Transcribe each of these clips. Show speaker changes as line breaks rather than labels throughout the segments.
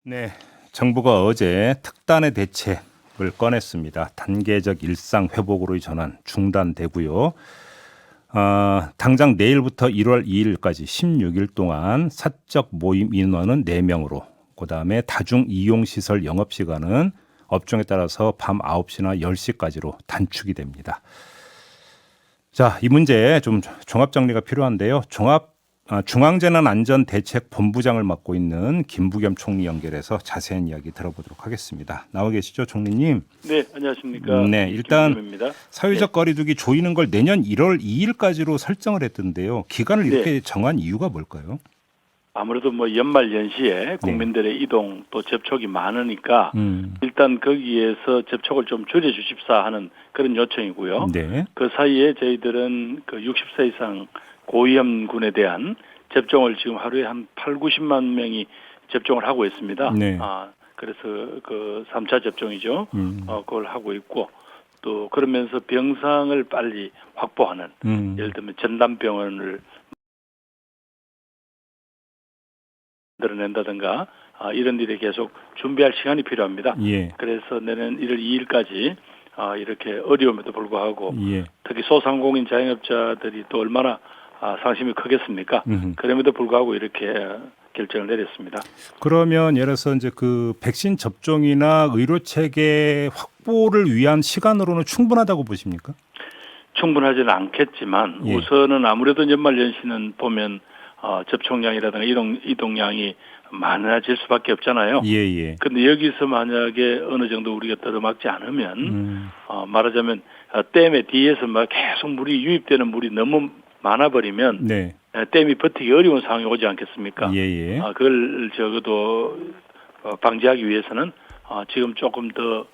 네, 정부가 어제 특단의 대책을 꺼냈습니다. 단계적 일상 회복으로의 전환 중단되고요. 당장 내일부터 1월 2일까지 16일 동안 사적 모임 인원은 4명으로, 그다음에 다중 이용 시설 영업 시간은 업종에 따라서 밤 9시나 10시까지로 단축이 됩니다. 자, 이 문제 좀 종합 정리가 필요한데요. 중앙재난안전대책본부장을 맡고 있는 김부겸 총리 연결해서 자세한 이야기 들어보도록 하겠습니다. 나와 계시죠, 총리님?
네, 안녕하십니까.
네, 일단
김부겸입니다.
사회적 거리두기 조이는 걸 내년 1월 2일까지로 설정을 했던데요. 기간을
네.
이렇게 정한 이유가 뭘까요?
아무래도 뭐 연말 연시에
네.
국민들의 이동 또 접촉이 많으니까
음,
일단 거기에서 접촉을 좀 줄여 주십사 하는 그런 요청이고요.
네,
그 사이에 저희들은 그 60세 이상 고위험군에 대한 접종을 지금 하루에 한 8, 90만 명이 접종을 하고 있습니다.
네.
그래서 그 3차 접종이죠.
음,
그걸 하고 있고 또 그러면서 병상을 빨리 확보하는 예를 들면 전담병원을 만들어낸다든가 이런 일에 계속 준비할 시간이 필요합니다.
예,
그래서 내년 1월 2일까지 이렇게 어려움에도 불구하고
예.
특히 소상공인 자영업자들이 또 얼마나 상심이 크겠습니까?
음흠.
그럼에도 불구하고 이렇게 결정을 내렸습니다.
그러면 예를 들어서 이제 그 백신 접종이나 의료 체계 확보를 위한 시간으로는 충분하다고 보십니까?
충분하지는 않겠지만
예.
우선은 아무래도 연말연시는 보면 접촉량이라든가 이동량이 많아질 수밖에 없잖아요.
예, 예.
근데 여기서 만약에 어느 정도 우리가 들어막지 않으면
음,
말하자면 댐에 뒤에서 막 계속 물이 유입되는 물이 너무 많아버리면
네.
댐이 버티기 어려운 상황이 오지 않겠습니까?
예, 예.
그걸 적어도 방지하기 위해서는 지금 조금 더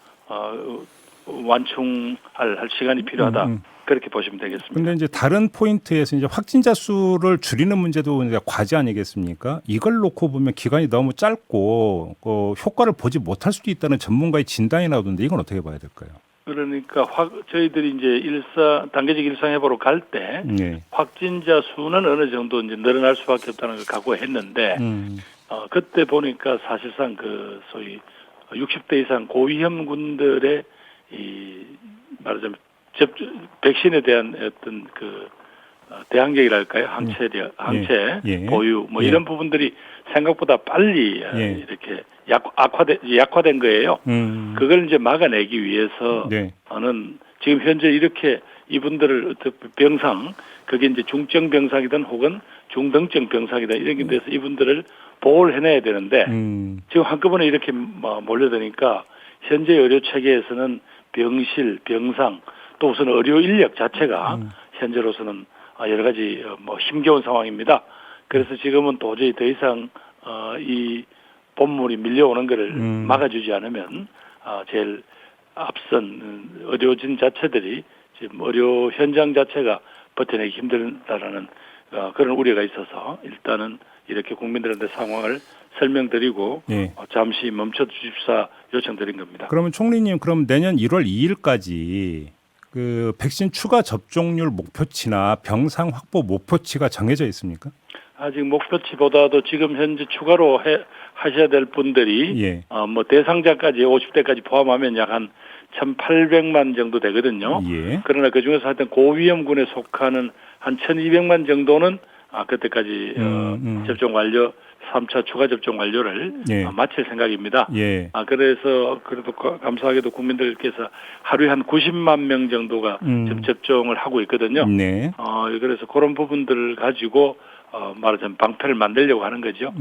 완충할 시간이 필요하다. 그렇게 보시면 되겠습니다.
근데 이제 다른 포인트에서 이제 확진자 수를 줄이는 문제도 이제 과제 아니겠습니까? 이걸 놓고 보면 기간이 너무 짧고 효과를 보지 못할 수도 있다는 전문가의 진단이 나오던데 이건 어떻게 봐야 될까요?
그러니까 저희들이 이제 단계적 일상 회복으로 갈 때
네.
확진자 수는 어느 정도 이제 늘어날 수밖에 없다는 걸 각오했는데 그때 보니까 사실상 그 소위 60대 이상 고위험군들의 이 말하자면 백신에 대한 어떤 그 대항력이랄까요? 항체
예.
보유 뭐
예.
이런 부분들이 생각보다 빨리
예.
이렇게 약화된 거예요. 그걸 이제 막아내기 위해서는
네.
지금 현재 이렇게 이분들을 병상 그게 이제 중증 병상이든 혹은 중등증 병상이든 이런 데서 이분들을 보호를 해내야 되는데 지금 한꺼번에 이렇게 몰려드니까 현재 의료 체계에서는 병실, 병상 또 우선 의료 인력 자체가 현재로서는 여러 가지 뭐 힘겨운 상황입니다. 그래서 지금은 도저히 더 이상 이 본물이 밀려오는 것을 막아주지 않으면 제일 앞선 의료진 자체들이 지금 의료 현장 자체가 버텨내기 힘들다라는 그런 우려가 있어서 일단은 이렇게 국민들한테 상황을 설명드리고
예.
잠시 멈춰 주십사 요청드린 겁니다.
그러면 총리님 그럼 내년 1월 2일까지 그 백신 추가 접종률 목표치나 병상 확보 목표치가 정해져 있습니까?
아직 목표치보다도 지금 현재 추가로 하셔야 될 분들이
예.
뭐 대상자까지 50대까지 포함하면 약 한 1,800만 정도 되거든요.
예.
그러나 그 중에서 하여튼 고위험군에 속하는 한 1,200만 정도는 그때까지 접종 완료 3차 추가 접종 완료를
예.
마칠 생각입니다.
예.
그래서 그래도 감사하게도 국민들께서 하루에 한 90만 명 정도가 지금 접종을 하고 있거든요.
네.
그래서 그런 부분들을 가지고 말하자면 방패를 만들려고 하는 거죠.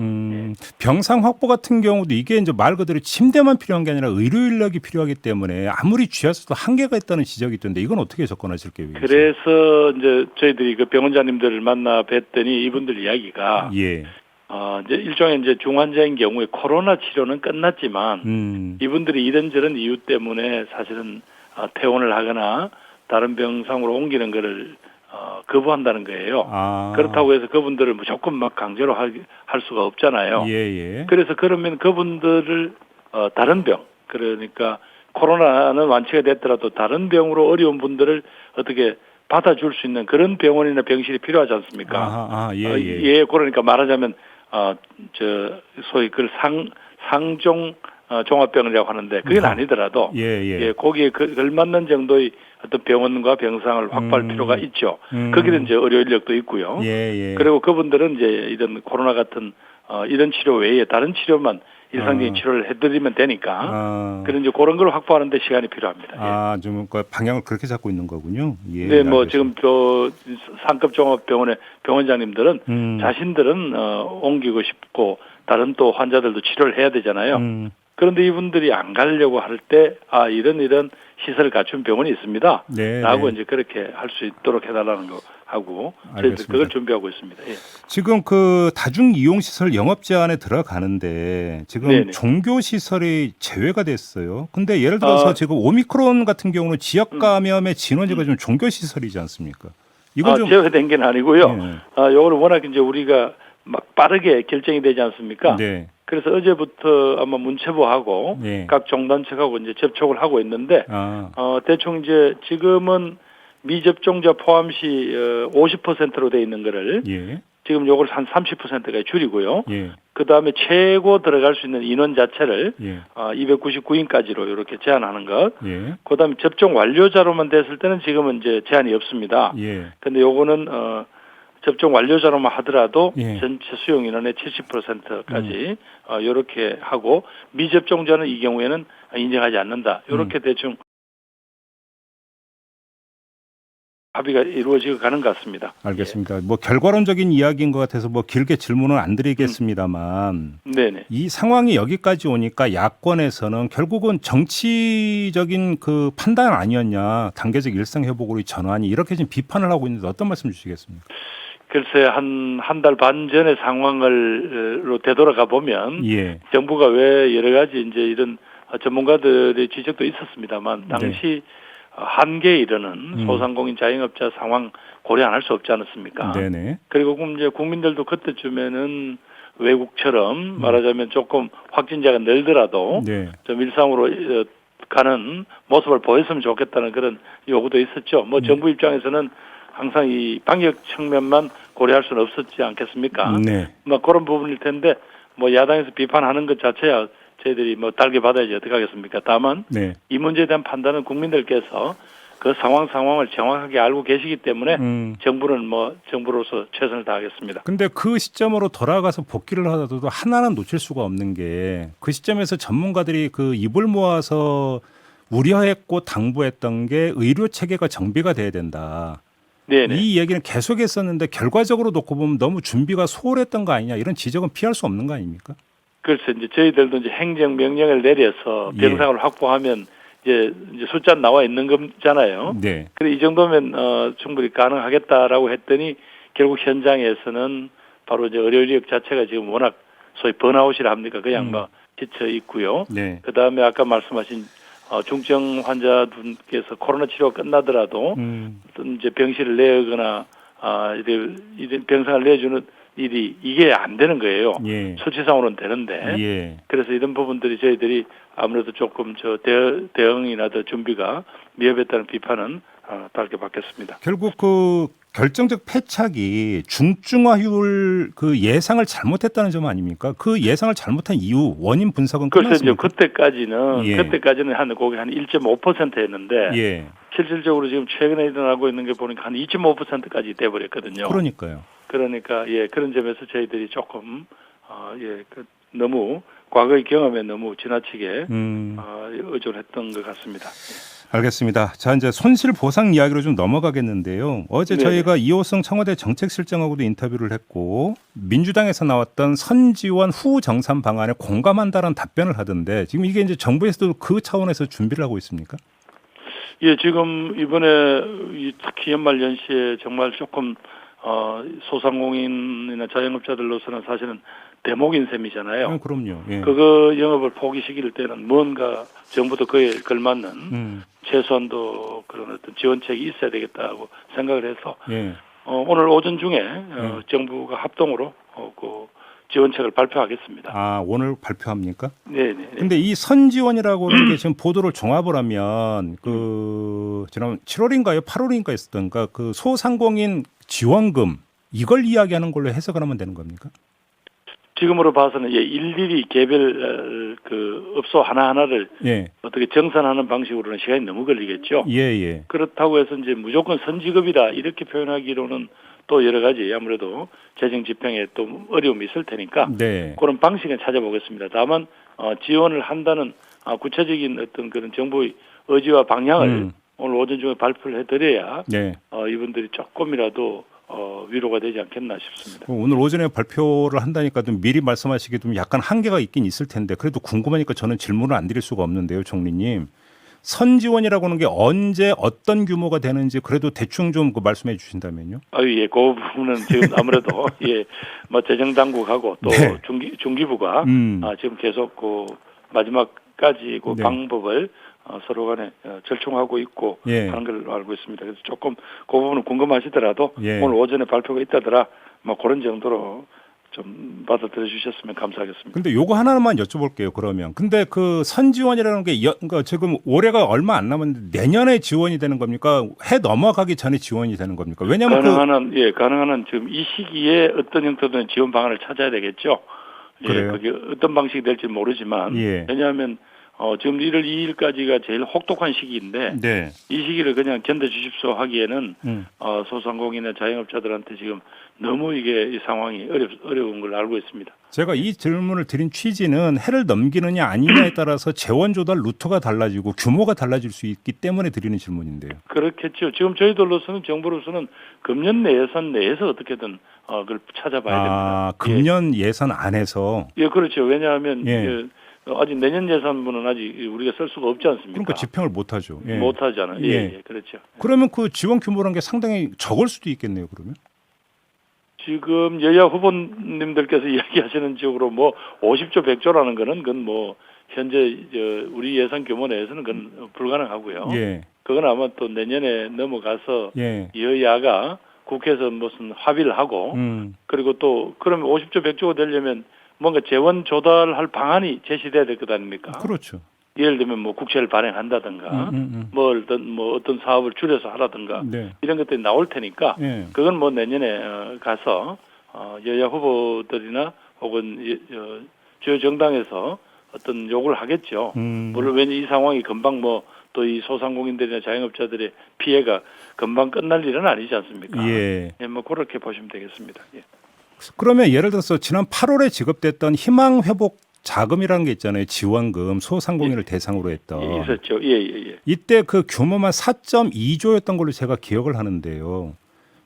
병상 확보 같은 경우도 이게 이제 말 그대로 침대만 필요한 게 아니라 의료 인력이 필요하기 때문에 아무리 쥐었어도 한계가 있다는 지적이 있던데 이건 어떻게 접근하실 계획이세요?
그래서 이제 저희들이 그 병원장님들을 만나 뵀더니 이분들 이야기가
예.
이제 일종의 이제 중환자인 경우에 코로나 치료는 끝났지만 이분들이 이런저런 이유 때문에 사실은 퇴원을 하거나 다른 병상으로 옮기는 거를 거부한다는 거예요. 그렇다고 해서 그분들을 무조건 막 강제로 할 수가 없잖아요.
예.
그래서 그러면 그분들을 다른 병, 그러니까 코로나는 완치가 됐더라도 다른 병으로 어려운 분들을 어떻게 받아줄 수 있는 그런 병원이나 병실이 필요하지 않습니까?
예.
그러니까 말하자면 소위 그걸 상종 종합병원이라고 하는데 그건 아니더라도 거기에 걸맞는 정도의 어떤 병원과 병상을 확보할 필요가 있죠. 거기는 이제 의료 인력도 있고요. 그리고 그분들은 이제 이런 코로나 같은 이런 치료 외에 다른 치료만 일상적인 치료를 해드리면 되니까 그런 이제 그런 걸 확보하는데 시간이 필요합니다.
좀 그 방향을 그렇게 잡고 있는 거군요.
네, 뭐 지금 저 상급 종합병원의 병원장님들은 자신들은 옮기고 싶고 다른 또 환자들도 치료를 해야 되잖아요. 그런데 이분들이 안 가려고 할 때 이런 시설을 갖춘 병원이 있습니다. 라고 이제 그렇게 할 수 있도록 해달라는 거 하고 저희들 그걸 준비하고 있습니다. 예.
지금 그 다중 이용 시설 영업 제한에 들어가는데 지금 종교 시설이 제외가 됐어요. 근데 예를 들어서 지금 오미크론 같은 경우는 지역 감염의 진원지가 좀 종교 시설이지 않습니까? 이건 좀
제외된 게 아니고요. 요거는 워낙 이제 우리가 막 빠르게 결정이 되지 않습니까? 그래서 어제부터 아마 문체부하고 각 종단체하고 이제 접촉을 하고 있는데 대충 이제 지금은 미접종자 포함시 50%로 돼 있는 거를 지금 요걸 한 30%까지 줄이고요. 그 다음에 최고 들어갈 수 있는 인원 자체를 299인까지로 이렇게 제한하는 것. 그 다음에 접종 완료자로만 됐을 때는 지금은 이제 제한이 없습니다. 근데 요거는 접종 완료자로만 하더라도 전체 수용 인원의 70%까지 이렇게 하고 미접종자는 이 경우에는 인정하지 않는다. 이렇게 대충 합의가 이루어지고 가는 것 같습니다.
알겠습니다. 뭐 결과론적인 이야기인 것 같아서 뭐 길게 질문은 안 드리겠습니다만 이 상황이 여기까지 오니까 야권에서는 결국은 정치적인 그 판단 아니었냐, 단계적 일상 회복으로 전환이 이렇게 지금 비판을 하고 있는데 어떤 말씀 주시겠습니까?
글쎄 한 달 반 전의 상황을로 되돌아가 보면 정부가 왜 여러 가지 이제 이런 전문가들의 지적도 있었습니다만 당시 한계에 이르는 소상공인 자영업자 상황 고려 안 할 수 없지 않았습니까? 그리고 이제 국민들도 그때쯤에는 외국처럼 말하자면 조금 확진자가 늘더라도 좀 일상으로 가는 모습을 보였으면 좋겠다는 그런 요구도 있었죠. 뭐 정부 입장에서는 항상 이 방역 측면만 고려할 수는 없었지 않겠습니까? 뭐 그런 부분일 텐데 뭐 야당에서 비판하는 것 자체야 저희들이 뭐 달게 받아야지 어떻게 하겠습니까? 다만 이 문제에 대한 판단은 국민들께서 그 상황을 정확하게 알고 계시기 때문에 정부는 뭐 정부로서 최선을 다하겠습니다.
근데 그 시점으로 돌아가서 복귀를 하더라도 하나는 놓칠 수가 없는 게 그 시점에서 전문가들이 그 입을 모아서 우려했고 당부했던 게 의료 체계가 정비가 돼야 된다. 이 얘기는 계속했었는데 결과적으로 놓고 보면 너무 준비가 소홀했던 거 아니냐 이런 지적은 피할 수 없는 거 아닙니까?
글쎄 이제 저희들도 이제 행정 명령을 내려서 병상을 확보하면 이제 숫자 나와 있는 거잖아요. 그래 이 정도면 충분히 가능하겠다라고 했더니 결국 현장에서는 바로 이제 의료 인력 자체가 지금 워낙 소위 번아웃이라 합니까? 그냥 뭐 지쳐 있고요. 그 다음에 아까 말씀하신 중증 환자분께서 코로나 치료가 끝나더라도 어떤 이제 병실을 내거나 병상을 내주는 일이 이게 안 되는 거예요. 수치상으로는 되는데 그래서 이런 부분들이 저희들이 아무래도 조금 대응이나 더 준비가 미흡했다는 비판은 달게 받겠습니다.
결국 그 결정적 패착이 중증화율 그 예상을 잘못했다는 점 아닙니까? 그 예상을 잘못한 이유 원인 분석은 끝났습니까?
그때까지는 한 거기 한 1.5%였는데 실질적으로 지금 최근에 일어나고 있는 게 보니까 한 2.5%까지 돼버렸거든요. 그러니까 그런 점에서 저희들이 조금 너무 과거의 경험에 너무 지나치게 의존했던 것 같습니다.
알겠습니다. 자, 이제 손실 보상 이야기로 좀 넘어가겠는데요. 어제 저희가 이호성 청와대 정책실장하고도 인터뷰를 했고 민주당에서 나왔던 선지원 후 정산 방안에 공감한다는 답변을 하던데 지금 이게 이제 정부에서도 그 차원에서 준비를 하고 있습니까?
지금 이번에 특히 연말 연시에 정말 조금 소상공인이나 자영업자들로서는 사실은 대목인 셈이잖아요.
그럼요.
그거 영업을 포기시킬 때는 뭔가 정부도 그에 걸맞는 최소한도 그런 어떤 지원책이 있어야 되겠다고 생각을 해서 오늘 오전 중에 정부가 합동으로 그 지원책을 발표하겠습니다.
오늘 발표합니까? 근데 이 선지원이라고 하는 게 지금 보도를 종합을 하면 그 지난 7월인가요? 8월인가 있었던가 그 소상공인 지원금 이걸 이야기하는 걸로 해석을 하면 되는 겁니까?
지금으로 봐서는 일일이 개별 그 업소 하나하나를
예.
어떻게 정산하는 방식으로는 시간이 너무 걸리겠죠.
예.
그렇다고 해서 이제 무조건 선지급이다 이렇게 표현하기로는 또 여러 가지 아무래도 재정 집행에 또 어려움이 있을 테니까
네.
그런 방식은 찾아보겠습니다. 다만 지원을 한다는 구체적인 어떤 그런 정부의 의지와 방향을 오늘 오전 중에 발표를 해드려야
네.
이분들이 조금이라도 위로가 되지 않겠나 싶습니다.
오늘 오전에 발표를 한다니까 좀 미리 말씀하시기 좀 약간 한계가 있긴 있을 텐데 그래도 궁금하니까 저는 질문을 안 드릴 수가 없는데요, 총리님. 선지원이라고 하는 게 언제 어떤 규모가 되는지 그래도 대충 좀 말씀해 주신다면요.
예, 그 부분은 지금 아무래도 뭐 재정 당국하고 또
네.
중기부가 지금 계속 그 마지막까지 그
네.
방법을 서로 간에 절충하고 있고 하는 걸 알고 있습니다. 그래서 조금 그 부분은 궁금하시더라도 오늘 오전에 발표가 있다더라 뭐 그런 정도로 좀 받아들여 주셨으면 감사하겠습니다.
근데 요거 하나만 여쭤볼게요. 그러면 근데 그 선지원이라는 게 그러니까 지금 올해가 얼마 안 남았는데 내년에 지원이 되는 겁니까? 해 넘어가기 전에 지원이 되는 겁니까? 왜냐하면
가능한 한 지금 이 시기에 어떤 형태든 지원 방안을 찾아야 되겠죠.
그래요?
그게 어떤 방식이 될지 모르지만 왜냐하면 지금 1월 2일까지가 제일 혹독한 시기인데 이 시기를 그냥 견뎌 주십시오 하기에는 소상공인이나 자영업자들한테 지금 너무 이 상황이 어려운 걸 알고 있습니다.
제가 이 질문을 드린 취지는 해를 넘기느냐 아니냐에 따라서 재원 조달 루트가 달라지고 규모가 달라질 수 있기 때문에 드리는 질문인데요.
그렇겠죠. 지금 저희들로서는 정부로서는 금년 예산 내에서 어떻게든 그걸 찾아봐야 됩니다.
금년 예산 안에서.
그렇죠. 왜냐하면 아직 내년 예산분은 아직 우리가 쓸 수가 없지 않습니까?
그러니까 집행을 못 하죠.
못 하잖아요. 그렇죠.
그러면 그 지원 규모라는 게 상당히 적을 수도 있겠네요. 그러면.
지금 여야 후보님들께서 이야기하시는 쪽으로 뭐 50조 100조라는 거는 그건 뭐 현재 우리 예산 규모 내에서는 그건 불가능하고요. 그건 아마 또 내년에 넘어가서 여야가 국회에서 무슨 합의를 하고 그리고 또 그러면 50조 100조가 되려면 뭔가 재원 조달할 방안이 제시돼야 될 것 아닙니까?
그렇죠.
예를 들면 뭐 국채를 발행한다든가 뭐 어떤 사업을 줄여서 하라든가 이런 것들이 나올 테니까 그건 뭐 내년에 가서 여야 후보들이나 혹은 주요 정당에서 어떤 요구를 하겠죠. 물론 왜냐 이 상황이 금방 뭐 또 이 소상공인들이나 자영업자들의 피해가 금방 끝날 일은 아니지 않습니까? 뭐 그렇게 보시면 되겠습니다.
그러면 예를 들어서 지난 8월에 지급됐던 희망 회복 자금이라는 게 있잖아요. 지원금 소상공인을 대상으로 했던.
있었죠.
이때 그 규모만 4.2조였던 걸로 제가 기억을 하는데요.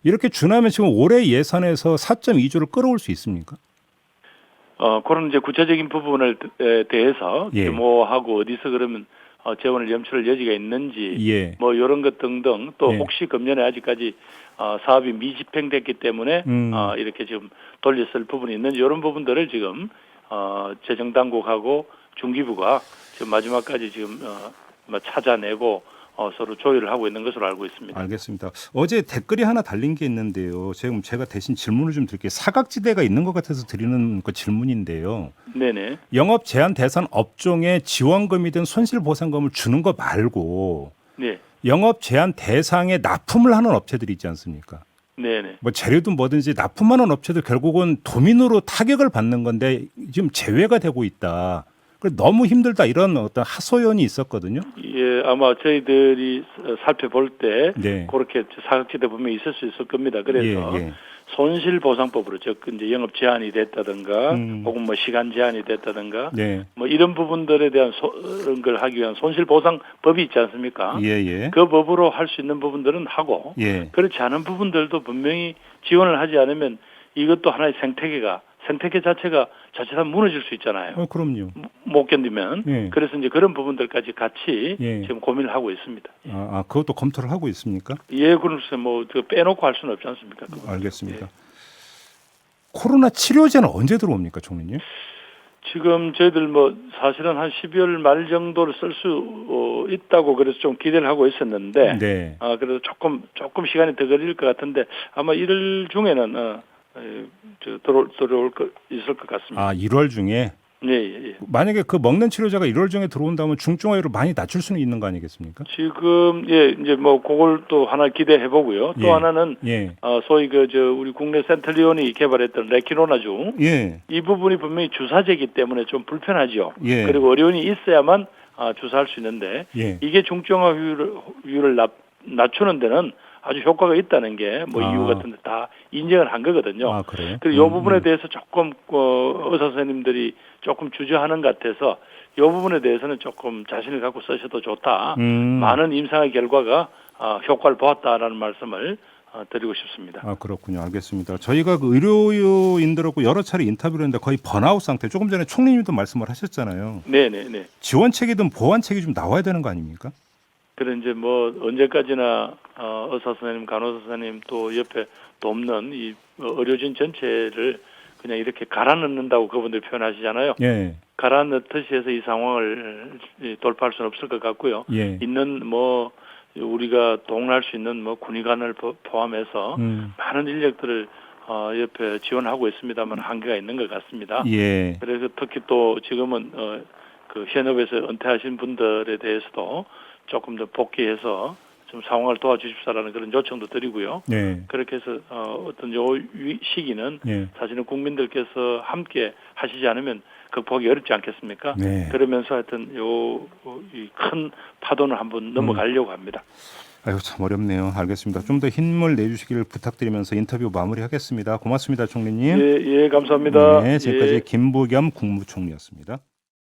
이렇게 준하면 지금 올해 예산에서 4.2조를 끌어올 수 있습니까?
그런 이제 구체적인 부분을 대해서 규모하고 어디서 그러면 재원을 염출할 여지가 있는지 뭐 이런 것 등등 또 혹시 금년에 아직까지 사업이 미집행됐기 때문에 이렇게 지금 돌렸을 부분이 있는지 이런 부분들을 지금 재정당국하고 중기부가 지금 마지막까지 지금 찾아내고 서로 조율을 하고 있는 것으로 알고 있습니다.
알겠습니다. 어제 댓글이 하나 달린 게 있는데요. 지금 제가 대신 질문을 좀 드릴게요. 사각지대가 있는 것 같아서 드리는 그 질문인데요.
네네.
영업 제한 대상 업종에 지원금이든 손실보상금을 주는 거 말고 영업 제한 대상에 납품을 하는 업체들이 있지 않습니까?
네네.
뭐 재료든 뭐든지 납품하는 업체들 결국은 도민으로 타격을 받는 건데 지금 제외가 되고 있다. 너무 힘들다 이런 어떤 하소연이 있었거든요.
아마 저희들이 살펴볼 때 그렇게 사각지대 분명히 있을 수 있을 겁니다. 그래서 손실보상법으로 즉 이제 영업 제한이 됐다든가 혹은 뭐 시간 제한이 됐다든가 뭐 이런 부분들에 대한 그런 걸 하기 위한 손실보상법이 있지 않습니까? 그 법으로 할 수 있는 부분들은 하고 그렇지 않은 부분들도 분명히 지원을 하지 않으면 이것도 하나의 생태계 자체가 자칫하면 무너질 수 있잖아요.
그럼요.
못 견디면. 그래서 이제 그런 부분들까지 같이 지금 고민을 하고 있습니다.
그것도 검토를 하고 있습니까?
그래서 뭐 빼놓고 할 수는 없지 않습니까?
알겠습니다. 코로나 치료제는 언제 들어옵니까, 총리님?
지금 저희들 뭐 사실은 한 12월 말 정도를 쓸 수 있다고 그래서 좀 기대를 하고 있었는데, 그래서 조금 시간이 더 걸릴 것 같은데 아마 1월 중에는 들어올 거 있을 것 같습니다.
1월 중에?
네, 예, 예.
만약에 그 먹는 치료제가 1월 중에 들어온다면 중증화율을 많이 낮출 수는 있는 거 아니겠습니까?
지금 예 이제 뭐 그걸 또 하나 기대해 보고요. 또
예.
하나는
예.
소위 우리 국내 센트리온이 개발했던 레키노나주
예.
이 부분이 분명히 주사제이기 때문에 좀 불편하죠.
예.
그리고 어려움이 있어야만 주사할 수 있는데
예.
이게 중증화율을 낮추는 데는 아주 효과가 있다는 게 뭐 이유 같은데 다 인정을 한 거거든요.
아, 그래요?
그래서 이 부분에 대해서 조금 의사 선생님들이 조금 주저하는 것 같아서 이 부분에 대해서는 조금 자신을 갖고 쓰셔도 좋다. 많은 임상의 결과가 효과를 보았다라는 말씀을 드리고 싶습니다.
아, 그렇군요. 알겠습니다. 저희가 그 의료인들하고 여러 차례 인터뷰를 했는데 거의 번아웃 상태. 조금 전에 총리님도 말씀을 하셨잖아요.
네네네.
지원책이든 보완책이 좀 나와야 되는 거 아닙니까?
그래 이제 뭐 언제까지나 의사 선생님, 간호사 선생님 또 옆에 돕는 이 의료진 전체를 그냥 이렇게 갈아넣는다고 그분들 표현하시잖아요.
예.
갈아넣듯이 해서 이 상황을 돌파할 수는 없을 것 같고요.
예.
있는 뭐 우리가 동원할 수 있는 뭐 군의관을 포함해서 많은 인력들을 옆에 지원하고 있습니다만 한계가 있는 것 같습니다.
예.
그래서 특히 또 지금은 그 현업에서 은퇴하신 분들에 대해서도 조금 더 복귀해서 좀 상황을 도와주십사라는 그런 요청도 드리고요.
예.
그렇게 해서 어떤 요 시기는
예.
사실은 국민들께서 함께 하시지 않으면 극복하기 어렵지 않겠습니까?
네.
그러면서 하여튼 이 큰 파도는 한번 넘어가려고 합니다.
아유, 참 어렵네요. 알겠습니다. 좀 더 힘을 내주시기를 부탁드리면서 인터뷰 마무리하겠습니다. 고맙습니다, 총리님.
예, 감사합니다.
네, 지금까지
예.
김부겸 국무총리였습니다.